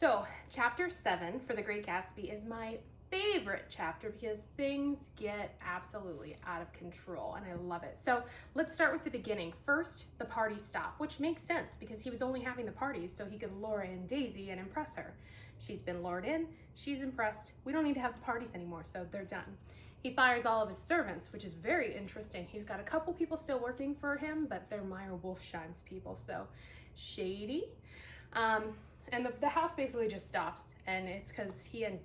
So, chapter 7 for The Great Gatsby is my favorite chapter because things get absolutely out of control and I love it. So, let's start with the beginning. First, the party stop, which makes sense because he was only having the parties so he could lure in Daisy and impress her. She's been lured in, she's impressed. We don't need to have the parties anymore, so they're done. He fires all of his servants, which is very interesting. He's got a couple people still working for him, but they're Meyer Wolfsheim's people, so shady. And the house basically just stops, and it's because he and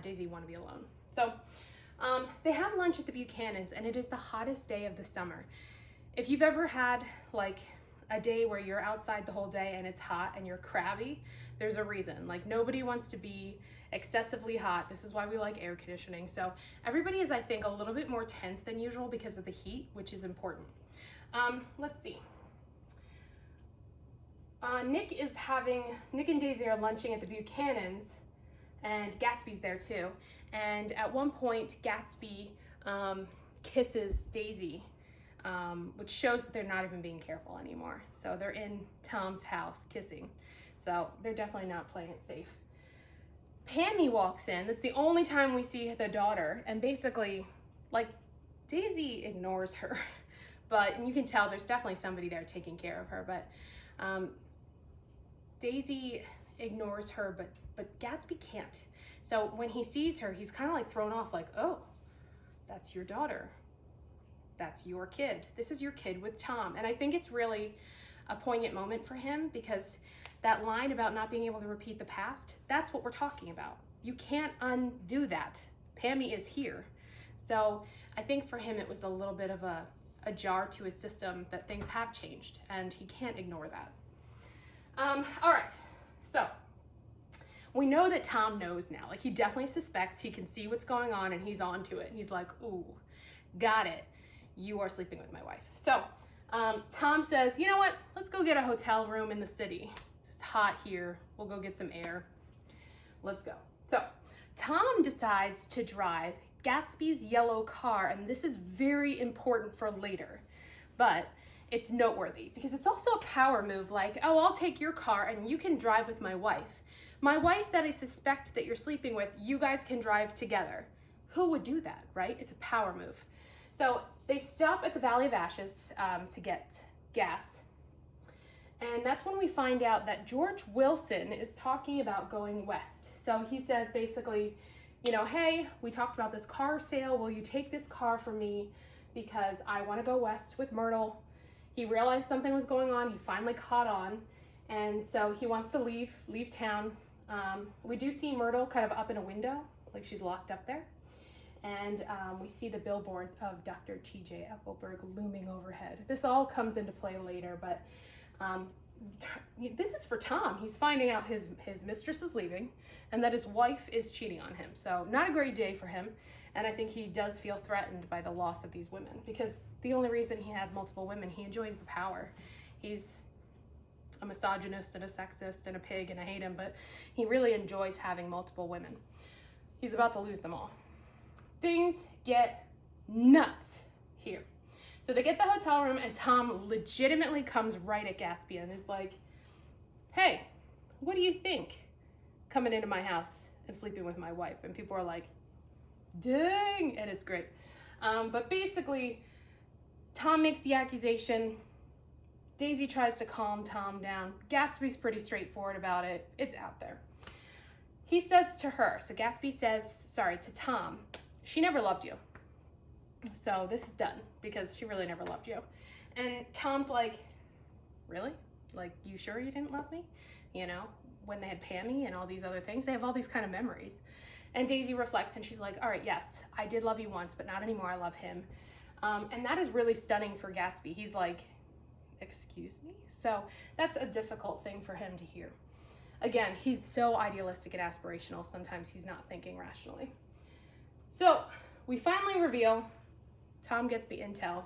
Daisy want to be alone. So they have lunch at the Buchanan's, and it is the hottest day of the summer. If you've ever had like a day where you're outside the whole day and it's hot and you're crabby, there's a reason. Like, nobody wants to be excessively hot. This is why we like air conditioning. So everybody is, I think, a little bit more tense than usual because of the heat, which is important. Let's see. Nick and Daisy are lunching at the Buchanan's, and Gatsby's there too. And at one point, Gatsby kisses Daisy, which shows that they're not even being careful anymore. So they're in Tom's house kissing. So they're definitely not playing it safe. Pammy walks in. That's the only time we see the daughter. And basically, like, Daisy ignores her. And you can tell there's definitely somebody there taking care of her. But Daisy ignores her, but Gatsby can't. So when he sees her, he's kind of like thrown off, like, oh, that's your daughter. That's your kid. This is your kid with Tom. And I think it's really a poignant moment for him because that line about not being able to repeat the past, that's what we're talking about. You can't undo that. Pammy is here. So I think for him, it was a little bit of a jar to his system that things have changed and he can't ignore that. All right, so we know that Tom knows now. Like, he definitely suspects, he can see what's going on and he's on to it. And he's like, ooh, got it. You are sleeping with my wife. So Tom says, you know what? Let's go get a hotel room in the city. It's hot here. We'll go get some air. Let's go. So Tom decides to drive Gatsby's yellow car, and this is very important for later, but it's noteworthy because it's also a power move, like, oh, I'll take your car and you can drive with my wife. My wife that I suspect that you're sleeping with, you guys can drive together. Who would do that, right? It's a power move. So they stop at the Valley of Ashes to get gas. And that's when we find out that George Wilson is talking about going west. So he says basically, you know, hey, we talked about this car sale. Will you take this car for me? Because I want to go west with Myrtle. He realized something was going on. He finally caught on. And so he wants to leave town. We do see Myrtle kind of up in a window, like she's locked up there. And we see the billboard of Dr. T.J. Eckelberg looming overhead. This all comes into play later, but this is for Tom. He's finding out his mistress is leaving and that his wife is cheating on him. So not a great day for him. And I think he does feel threatened by the loss of these women because the only reason he had multiple women, he enjoys the power. He's a misogynist and a sexist and a pig and I hate him, but he really enjoys having multiple women. He's about to lose them all. Things get nuts here. So they get the hotel room and Tom legitimately comes right at Gatsby and is like, hey, what do you think coming into my house and sleeping with my wife? And people are like, dang, and it's great. But basically, Tom makes the accusation. Daisy tries to calm Tom down. Gatsby's pretty straightforward about it. It's out there. He says to her, so Gatsby says, to Tom, she never loved you. So this is done because she really never loved you. And Tom's like, really? Like, you sure you didn't love me? You know, when they had Pammy and all these other things, they have all these kind of memories. And Daisy reflects and she's like, all right, yes, I did love you once, but not anymore. I love him. And that is really stunning for Gatsby. He's like, excuse me? So that's a difficult thing for him to hear. Again, he's so idealistic and aspirational. Sometimes he's not thinking rationally. So we finally reveal Tom gets the intel.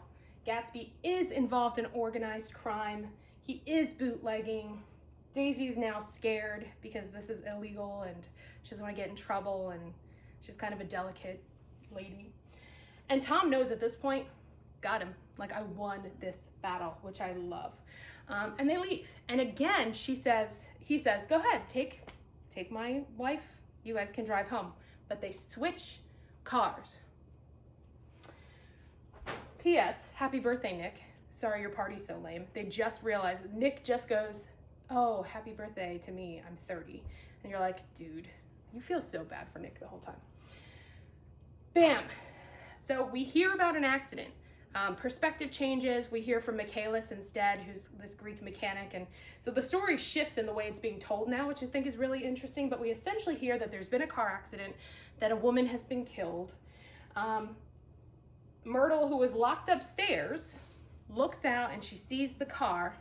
Gatsby is involved in organized crime. He is bootlegging. Daisy's now scared because this is illegal and she doesn't want to get in trouble and she's kind of a delicate lady. And Tom knows at this point, got him. Like, I won this battle, which I love. And they leave. And again, he says, go ahead, take take my wife, you guys can drive home. But they switch cars. P.S. Happy birthday, Nick. Sorry your party's so lame. They just realized, Nick just goes, oh, happy birthday to me, I'm 30. And you're like, dude, you feel so bad for Nick the whole time. Bam. So we hear about an accident. Perspective changes. We hear from Michaelis instead, who's this Greek mechanic. And so the story shifts in the way it's being told now, which I think is really interesting. But we essentially hear that there's been a car accident, that a woman has been killed. Myrtle, who was locked upstairs, looks out and she sees the car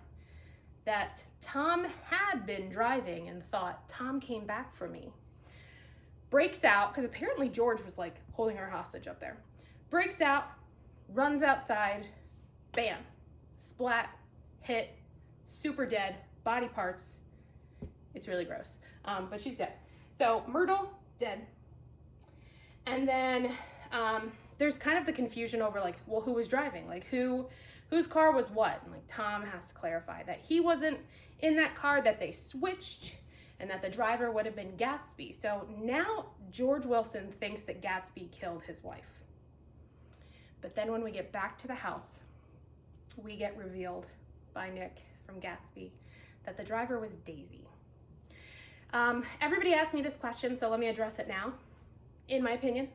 that Tom had been driving and thought, Tom came back for me. Breaks out, because apparently George was like holding her hostage up there. Breaks out, runs outside, bam, splat, hit, super dead, body parts. It's really gross, but she's dead. So Myrtle, dead. And then there's kind of the confusion over like, well, who was driving? Like whose car was what? And like Tom has to clarify that he wasn't in that car, that they switched, and that the driver would have been Gatsby. So now George Wilson thinks that Gatsby killed his wife. But then when we get back to the house, we get revealed by Nick from Gatsby that the driver was Daisy. Everybody asked me this question, so let me address it now. In my opinion,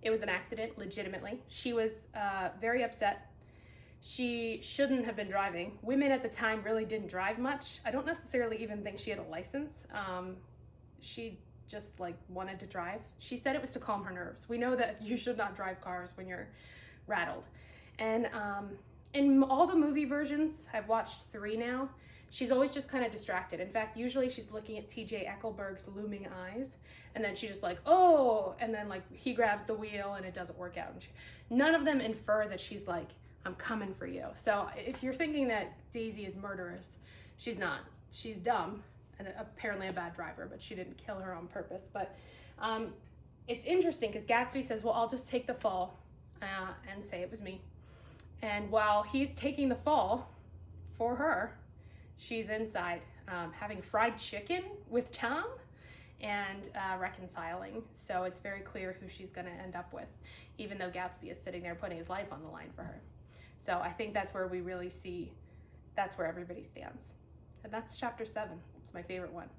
it was an accident, legitimately. She was very upset. She shouldn't have been driving. Women at the time really didn't drive much. I don't necessarily even think she had a license. She just like wanted to drive. She said it was to calm her nerves. We know that you should not drive cars when you're rattled. And in all the movie versions, I've watched 3 now, she's always just kind of distracted. In fact, usually she's looking at TJ Eckelberg's looming eyes, and then she's just like, oh, and then like he grabs the wheel and it doesn't work out. And none of them infer that she's like, I'm coming for you. So if you're thinking that Daisy is murderous, she's not. She's dumb and apparently a bad driver, but she didn't kill her on purpose. But it's interesting because Gatsby says, well, I'll just take the fall and say it was me. And while he's taking the fall for her, she's inside having fried chicken with Tom and reconciling. So it's very clear who she's going to end up with, even though Gatsby is sitting there putting his life on the line for her. So I think that's where we really see, that's where everybody stands. And that's chapter 7. It's my favorite one.